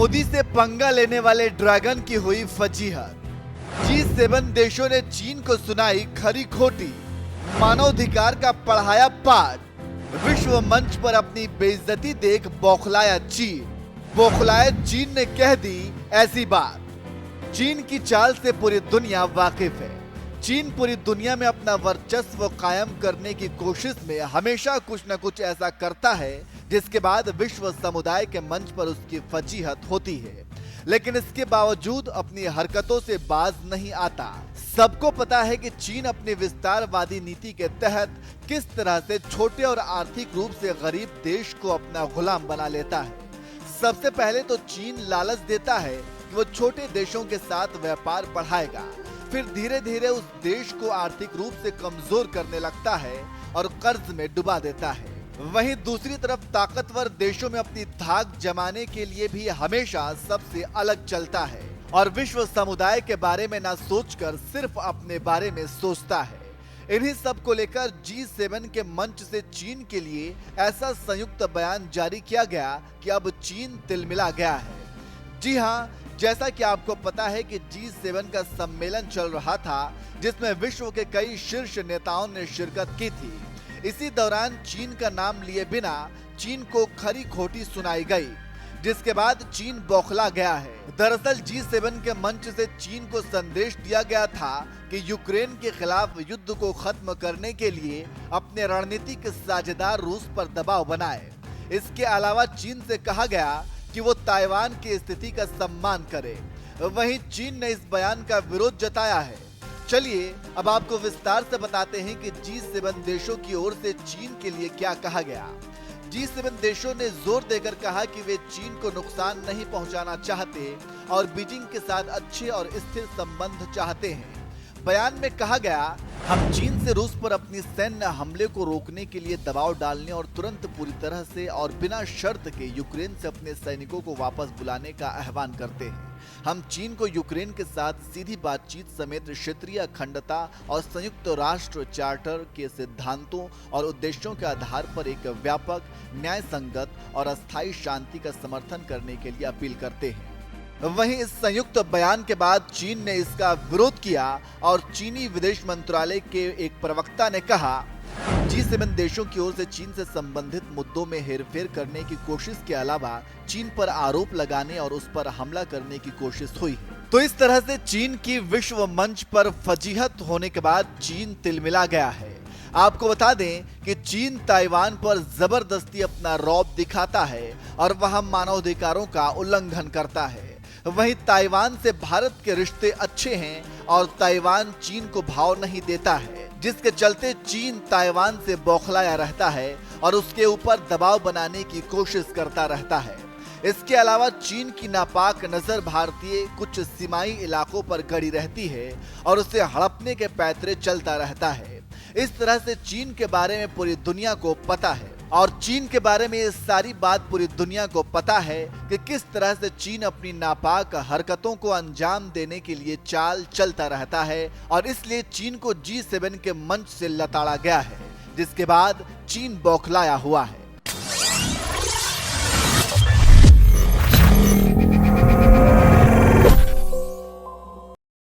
मोदी से पंगा लेने वाले ड्रैगन की हुई फजीहत। G7 देशों ने चीन को सुनाई खरी खोटी, मानवाधिकार का पढ़ाया पाठ। विश्व मंच पर अपनी बेइज्जती देख बौखलाया चीन। बौखलाए चीन ने कह दी ऐसी बात। चीन की चाल से पूरी दुनिया वाकिफ है। चीन पूरी दुनिया में अपना वर्चस्व कायम करने की कोशिश में हमेशा कुछ न कुछ ऐसा करता है जिसके बाद विश्व समुदाय के मंच पर उसकी फजीहत होती है, लेकिन इसके बावजूद अपनी हरकतों से बाज नहीं आता। सबको पता है कि चीन अपनी विस्तारवादी नीति के तहत किस तरह से छोटे और आर्थिक रूप से गरीब देश को अपना गुलाम बना लेता है। सबसे पहले तो चीन लालच देता है कि वो छोटे देशों के साथ व्यापार बढ़ाएगा, फिर धीरे धीरे उस देश को आर्थिक रूप से कमजोर करने लगता है और कर्ज में डुबा देता है। वहीं दूसरी तरफ ताकतवर देशों में अपनी धाक जमाने के लिए भी हमेशा सबसे अलग चलता है और विश्व समुदाय के बारे में ना सोचकर सिर्फ अपने बारे में सोचता है। इन्हीं सब को लेकर G7 के मंच से चीन के लिए ऐसा संयुक्त बयान जारी किया गया कि अब चीन तिलमिला गया है। जी हाँ, जैसा कि आपको पता है कि G7 का सम्मेलन चल रहा था जिसमें विश्व के कई शीर्ष नेताओं ने शिरकत की थी। इसी दौरान चीन का नाम लिए बिना चीन को खरी खोटी सुनाई गई, जिसके बाद चीन बौखला गया है। दरअसल G7 के मंच से चीन को संदेश दिया गया था कि यूक्रेन के खिलाफ युद्ध को खत्म करने के लिए अपने रणनीतिक साझेदार रूस पर दबाव बनाए। इसके अलावा चीन से कहा गया कि वो ताइवान की स्थिति का सम्मान करे। वहीं चीन ने इस बयान का विरोध जताया है। चलिए अब आपको विस्तार से बताते हैं कि G7 देशों की ओर से चीन के लिए क्या कहा गया। G7 देशों ने जोर देकर कहा कि वे चीन को नुकसान नहीं पहुंचाना चाहते और बीजिंग के साथ अच्छे और स्थिर संबंध चाहते हैं। बयान में कहा गया, हम चीन से रूस पर अपनी सैन्य हमले को रोकने के लिए दबाव डालने और तुरंत पूरी तरह से और बिना शर्त के यूक्रेन से अपने सैनिकों को वापस बुलाने का आह्वान करते हैं। हम चीन को यूक्रेन के साथ सीधी बातचीत समेत क्षेत्रीय अखंडता और संयुक्त राष्ट्र चार्टर के सिद्धांतों और उद्देश्यों के आधार पर एक व्यापक, न्याय संगत और अस्थायी शांति का समर्थन करने के लिए अपील करते हैं। वहीं इस संयुक्त बयान के बाद चीन ने इसका विरोध किया और चीनी विदेश मंत्रालय के एक प्रवक्ता ने कहा, G7 देशों की ओर से चीन से संबंधित मुद्दों में हेरफेर करने की कोशिश के अलावा चीन पर आरोप लगाने और उस पर हमला करने की कोशिश हुई। तो इस तरह से चीन की विश्व मंच पर फजीहत होने के बाद चीन तिलमिला गया है। आपको बता दें कि चीन ताइवान पर जबरदस्ती अपना रौब दिखाता है और वहां मानवाधिकारों का उल्लंघन करता है। वहीं ताइवान से भारत के रिश्ते अच्छे हैं और ताइवान चीन को भाव नहीं देता है, जिसके चलते चीन ताइवान से बौखलाया रहता है और उसके ऊपर दबाव बनाने की कोशिश करता रहता है। इसके अलावा चीन की नापाक नजर भारतीय कुछ सीमाई इलाकों पर गड़ी रहती है और उसे हड़पने के पैतरे चलता रहता है। इस तरह से चीन के बारे में पूरी दुनिया को पता है और चीन के बारे में ये सारी बात पूरी दुनिया को पता है कि किस तरह से चीन अपनी नापाक हरकतों को अंजाम देने के लिए चाल चलता रहता है और इसलिए चीन को G7 के मंच से लताड़ा गया है, जिसके बाद चीन बौखलाया हुआ है।